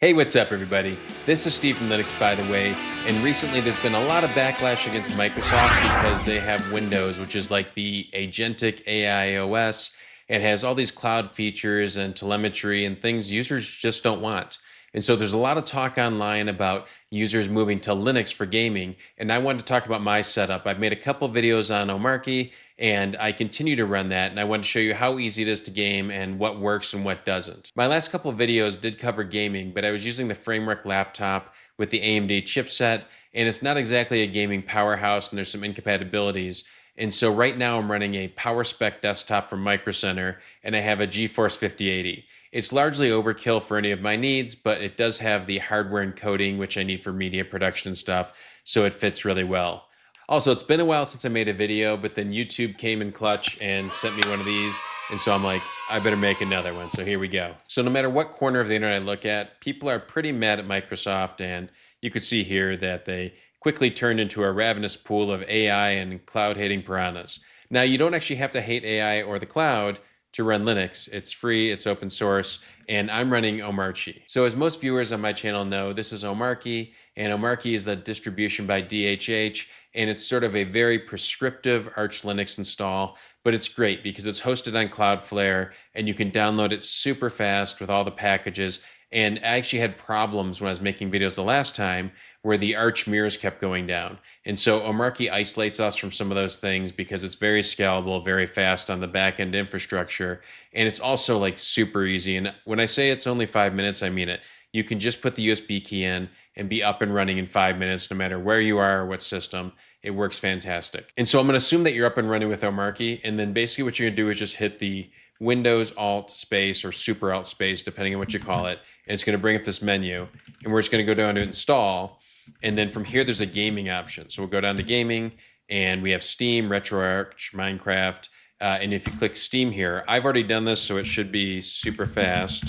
Hey, what's up, everybody? This is Steve from Linux, by the way, and recently there's been a lot of backlash against Microsoft because they have Windows, which is like the agentic AI OS. It has all these cloud features and telemetry and things users just don't want. And so there's a lot of talk online about users moving to Linux for gaming, and I wanted to talk about my setup. I've made a couple videos on Omarchy, and I continue to run that, and I want to show you how easy it is to game and what works and what doesn't. My last couple of videos did cover gaming, but I was using the Framework laptop with the AMD chipset, and it's not exactly a gaming powerhouse, and there's some incompatibilities. And so right now I'm running a PowerSpec desktop from Micro Center, and I have a GeForce 5080. It's largely overkill for any of my needs, but it does have the hardware encoding, which I need for media production stuff, so it fits really well. Also, it's been a while since I made a video, but then YouTube came in clutch and sent me one of these. And so I'm like, I better make another one. So here we go. So no matter what corner of the internet I look at, people are pretty mad at Microsoft. And you can see here that they quickly turned into a ravenous pool of AI and cloud-hating piranhas. Now, you don't actually have to hate AI or the cloud to run Linux. It's free, it's open source, and I'm running Omarchy. So as most viewers on my channel know, this is Omarchy, and Omarchy is the distribution by DHH, and it's sort of a very prescriptive Arch Linux install, but it's great because it's hosted on Cloudflare, and you can download it super fast with all the packages. And I actually had problems when I was making videos the last time where the Arch mirrors kept going down. And so Omarchy isolates us from some of those things because it's very scalable, very fast on the back-end infrastructure. And it's also like super easy. And when I say it's only 5 minutes, I mean it. You can just put the USB key in and be up and running in 5 minutes, no matter where you are or what system. It works fantastic. And so I'm going to assume that you're up and running with Omarchy. And then basically what you're going to do is just hit the Windows Alt space or Super Alt space, depending on what you call it. And it's going to bring up this menu. And we're just going to go down to install. And then from here, there's a gaming option. So we'll go down to gaming, and we have Steam, RetroArch, Minecraft. And if you click Steam here, I've already done this, so it should be super fast.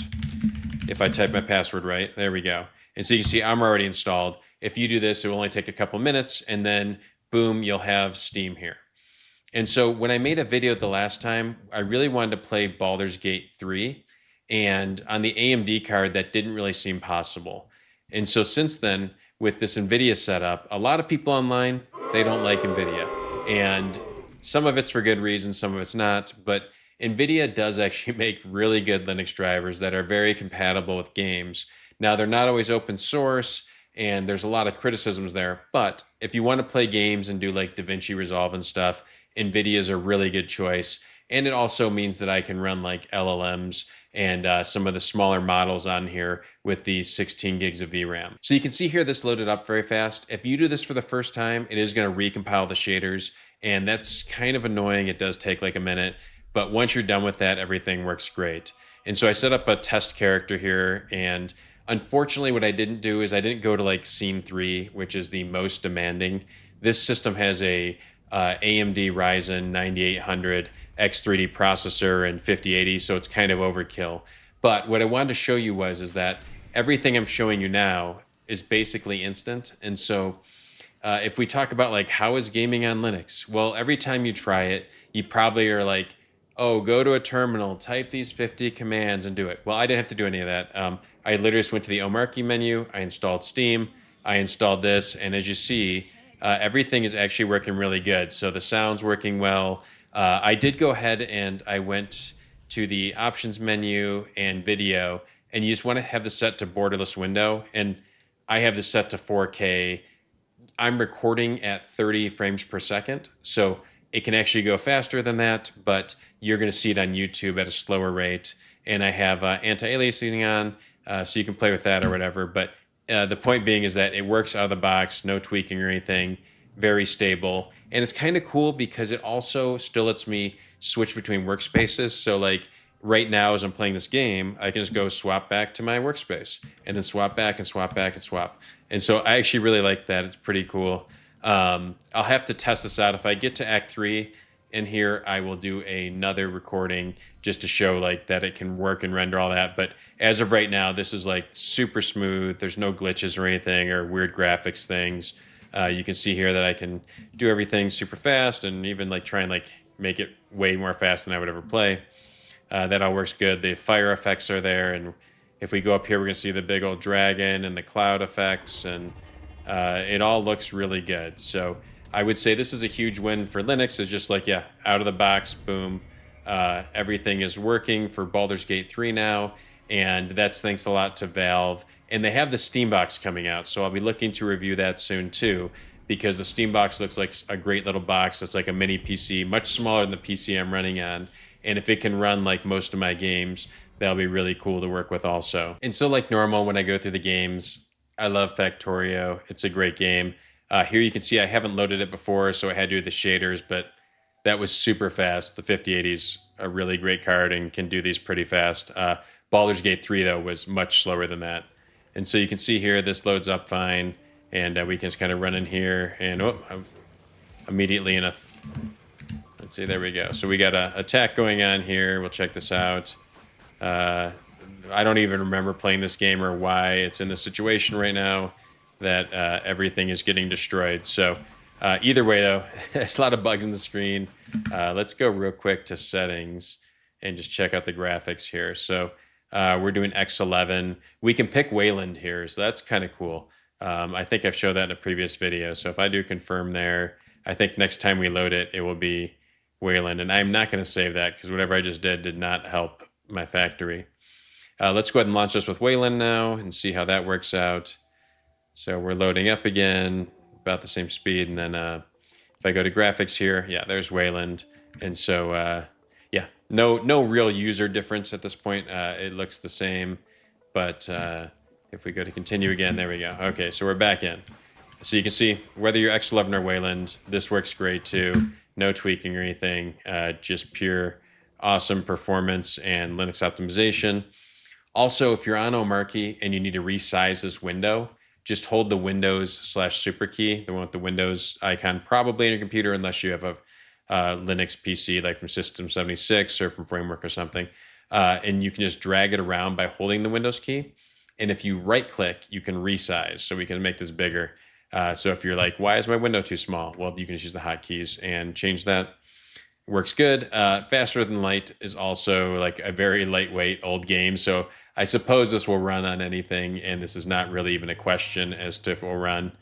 If I type my password right, there we go. And so you can see I'm already installed. If you do this, it will only take a couple minutes, and then boom, you'll have Steam here. And so when I made a video the last time, I really wanted to play Baldur's Gate 3, and on the AMD card, that didn't really seem possible. And so since then, with this NVIDIA setup, a lot of people online, they don't like NVIDIA. And some of it's for good reasons, some of it's not, but NVIDIA does actually make really good Linux drivers that are very compatible with games. Now, they're not always open source, and there's a lot of criticisms there, but if you want to play games and do like DaVinci Resolve and stuff, NVIDIA is a really good choice. And it also means that I can run like LLMs and some of the smaller models on here with the 16 gigs of VRAM. So you can see here this loaded up very fast. If you do this for the first time, it is going to recompile the shaders, and that's kind of annoying. It does take like a minute, but once you're done with that, everything works great. And so I set up a test character here, and unfortunately what I didn't do is I didn't go to like scene 3, which is the most demanding. This system has a AMD Ryzen 9800 X3D processor and 5080, so it's kind of overkill. But what I wanted to show you is that everything I'm showing you now is basically instant. And so if we talk about like how is gaming on Linux, well, every time you try it, you probably are like, oh, go to a terminal, type these 50 commands and do it. Well, I didn't have to do any of that. I literally just went to the Omarchy menu, I installed Steam, I installed this, and as you see, everything is actually working really good. So the sound's working well. I did go ahead and I went to the options menu and video, and you just want to have this set to borderless window. And I have this set to 4K. I'm recording at 30 frames per second, so it can actually go faster than that, but you're going to see it on YouTube at a slower rate. And I have anti-aliasing on, so you can play with that or whatever. But the point being is that it works out of the box, no tweaking or anything, very stable. And it's kind of cool because it also still lets me switch between workspaces. So like right now as I'm playing this game, I can just go swap back to my workspace and then swap back and swap back and swap. And so I actually really like that. It's pretty cool. I'll have to test this out. If I get to Act 3 in here, I will do another recording just to show like that it can work and render all that. But as of right now, this is like super smooth. There's no glitches or anything or weird graphics things. You can see here that I can do everything super fast and even like try and like make it way more fast than I would ever play. That all works good. The fire effects are there, and If we go up here, we're going to see the big old dragon and the cloud effects, and it all looks really good. So I would say this is a huge win for Linux. It's just like, yeah, out of the box, boom. Everything is working for Baldur's Gate 3 now, and that's thanks a lot to Valve. And they have the Steambox coming out, so I'll be looking to review that soon too, because the Steambox looks like a great little box. It's like a mini PC, much smaller than the PC I'm running on. And if it can run like most of my games, that'll be really cool to work with also. And so like normal, when I go through the games, I love Factorio. It's a great game. Here you can see I haven't loaded it before, so I had to do the shaders, but that was super fast. The 5080's a really great card and can do these pretty fast. Baldur's Gate 3, though, was much slower than that. And so you can see here, this loads up fine, and we can just kind of run in here, and immediately in a... Let's see, there we go. So we got a attack going on here. We'll check this out. I don't even remember playing this game or why it's in this situation right now that everything is getting destroyed. So either way, though, there's a lot of bugs in the screen. Let's go real quick to settings and just check out the graphics here. So we're doing X11. We can pick Wayland here, so that's kind of cool. I think I've showed that in a previous video. So if I do confirm there, I think next time we load it, it will be Wayland. And I'm not going to save that because whatever I just did not help my factory. Let's go ahead and launch this with Wayland now and see how that works out. So we're loading up again, about the same speed. And then if I go to graphics here, yeah, there's Wayland. And so, yeah, no real user difference at this point. It looks the same. But if we go to continue again, there we go. Okay, so we're back in. So you can see whether you're X11 or Wayland, this works great too. No tweaking or anything, just pure awesome performance and Linux optimization. Also, if you're on Omarchy and you need to resize this window, just hold the Windows/super key, the one with the Windows icon, probably in your computer, unless you have a Linux PC like from System 76 or from Framework or something. And you can just drag it around by holding the Windows key. And if you right-click, you can resize. So we can make this bigger. So if you're like, why is my window too small? Well, you can just use the hotkeys and change that. Works good. Faster than light is also like a very lightweight old game. So I suppose this will run on anything, and this is not really even a question as to if it will run.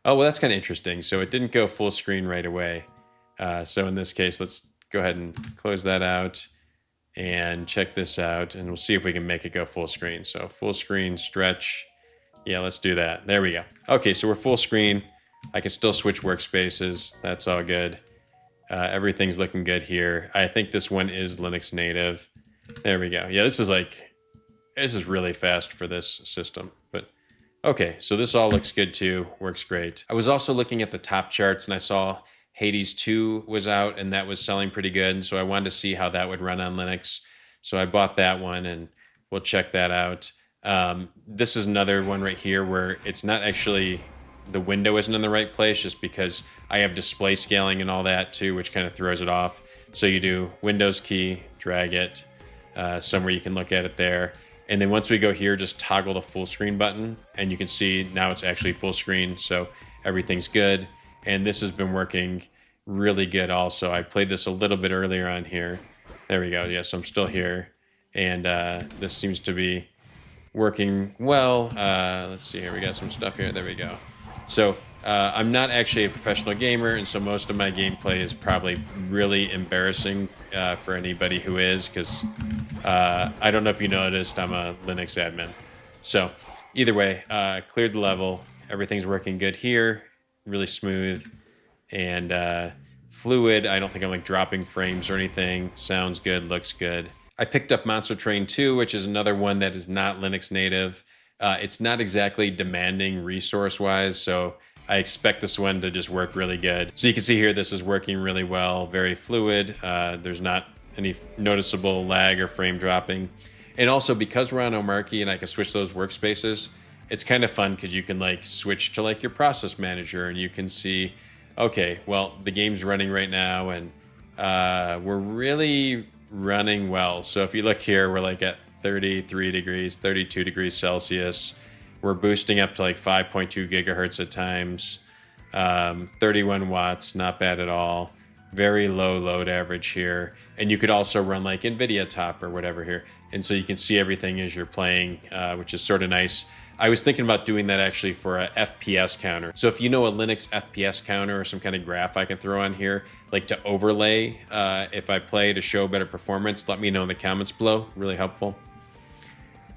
Oh, well, that's kind of interesting. So it didn't go full screen right away. So in this case, let's go ahead and close that out and check this out, and we'll see if we can make it go full screen. So full screen stretch. Yeah, let's do that. There we go. Okay, so we're full screen. I can still switch workspaces. That's all good. Everything's looking good here. I think this one is Linux native. There we go. Yeah, this is really fast for this system. But okay, so this all looks good too. Works great. I was also looking at the top charts and I saw Hades 2 was out and that was selling pretty good. And so I wanted to see how that would run on Linux. So I bought that one and we'll check that out. This is another one right here where it's not actually... the window isn't in the right place just because I have display scaling and all that too, which kind of throws it off. So you do Windows key, drag it somewhere you can look at it there. And then once we go here, just toggle the full screen button and you can see now it's actually full screen. So everything's good. And this has been working really good also. I played this a little bit earlier on here. There we go. Yes, I'm still here. And this seems to be working well. Let's see here. We got some stuff here. There we go. So I'm not actually a professional gamer, and so most of my gameplay is probably really embarrassing for anybody who is, because I don't know if you noticed, I'm a Linux admin. So either way, cleared the level. Everything's working good here, really smooth and fluid. I don't think I'm like dropping frames or anything. Sounds good, looks good. I picked up Monster Train 2, which is another one that is not Linux native. It's not exactly demanding resource-wise, so I expect this one to just work really good. So you can see here, this is working really well, very fluid. There's not any noticeable lag or frame dropping. And also, because we're on Omarchy and I can switch those workspaces, it's kind of fun because you can like switch to like your process manager and you can see, okay, well, the game's running right now and we're really running well. So if you look here, we're like at 33 degrees, 32 degrees Celsius. We're boosting up to like 5.2 gigahertz at times. 31 watts, not bad at all. very low load average here. And you could also run like NVIDIA top or whatever here. And so you can see everything as you're playing, which is sort of nice. I was thinking about doing that actually for a FPS counter. So if you know a Linux FPS counter or some kind of graph I can throw on here, like to overlay if I play to show better performance, let me know in the comments below. Really helpful.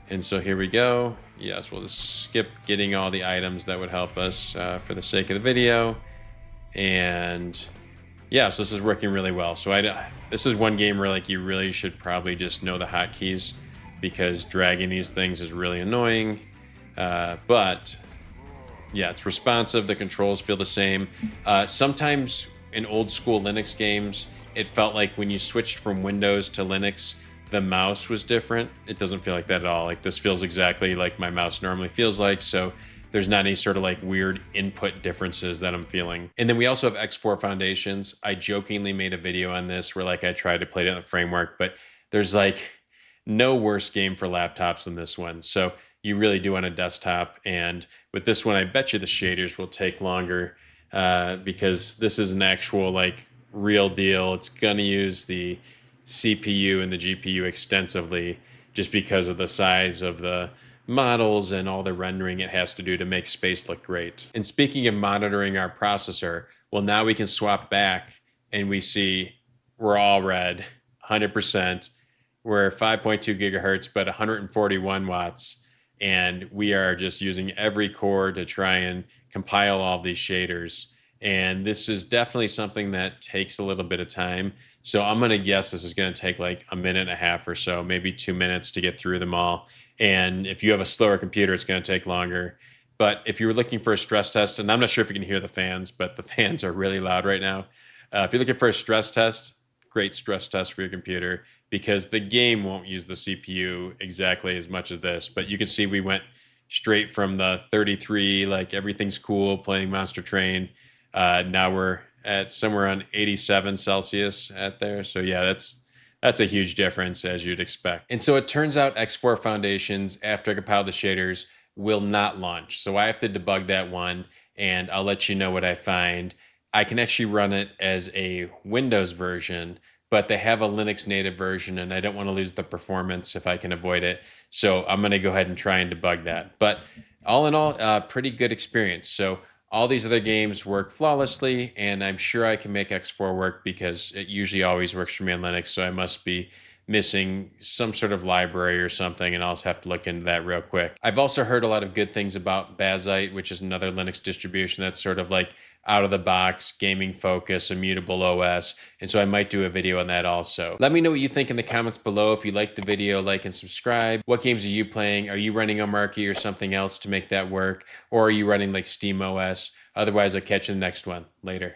And so here we go. Yes, we'll just skip getting all the items that would help us for the sake of the video. And yeah, so this is working really well. So this is one game where like you really should probably just know the hotkeys, because dragging these things is really annoying. But yeah, it's responsive. The controls feel the same. Sometimes in old school Linux games, it felt like when you switched from Windows to Linux, the mouse was different. It doesn't feel like that at all. Like this feels exactly like my mouse normally feels like. So there's not any sort of like weird input differences that I'm feeling. And then we also have X4 Foundations. I jokingly made a video on this where like I tried to play it in the framework, but there's like no worse game for laptops than this one. So you really do on a desktop. And with this one, I bet you the shaders will take longer because this is an actual like real deal. It's gonna use the CPU and the GPU extensively just because of the size of the models and all the rendering it has to do to make space look great. And speaking of monitoring our processor, well, now we can swap back and we see we're all red, 100%. We're 5.2 gigahertz, but 141 watts. And we are just using every core to try and compile all these shaders. And this is definitely something that takes a little bit of time. So I'm going to guess this is going to take like a minute and a half or so, maybe 2 minutes to get through them all. And if you have a slower computer, it's going to take longer. But if you were looking for a stress test, and I'm not sure if you can hear the fans, but the fans are really loud right now. If you're looking for a stress test, great stress test for your computer, because the game won't use the CPU exactly as much as this. But you can see we went straight from the 33, like everything's cool, playing Monster Train. Now we're at somewhere around 87 Celsius at there. So yeah, that's a huge difference, as you'd expect. And so it turns out X4 Foundations, after I compile the shaders, will not launch. So I have to debug that one, and I'll let you know what I find. I can actually run it as a Windows version, but they have a Linux native version, and I don't want to lose the performance if I can avoid it. So I'm going to go ahead and try and debug that. But all in all, pretty good experience. So all these other games work flawlessly, and I'm sure I can make X4 work because it usually always works for me on Linux, so I must be missing some sort of library or something, and I'll just have to look into that real quick. I've also heard a lot of good things about Bazite, which is another Linux distribution that's sort of like out of the box, gaming focus, immutable OS, and so I might do a video on that also. Let me know what you think in the comments below. If you liked the video, like and subscribe. What games are you playing? Are you running Omarchy or something else to make that work? Or are you running like Steam OS? Otherwise, I'll catch you in the next one. Later.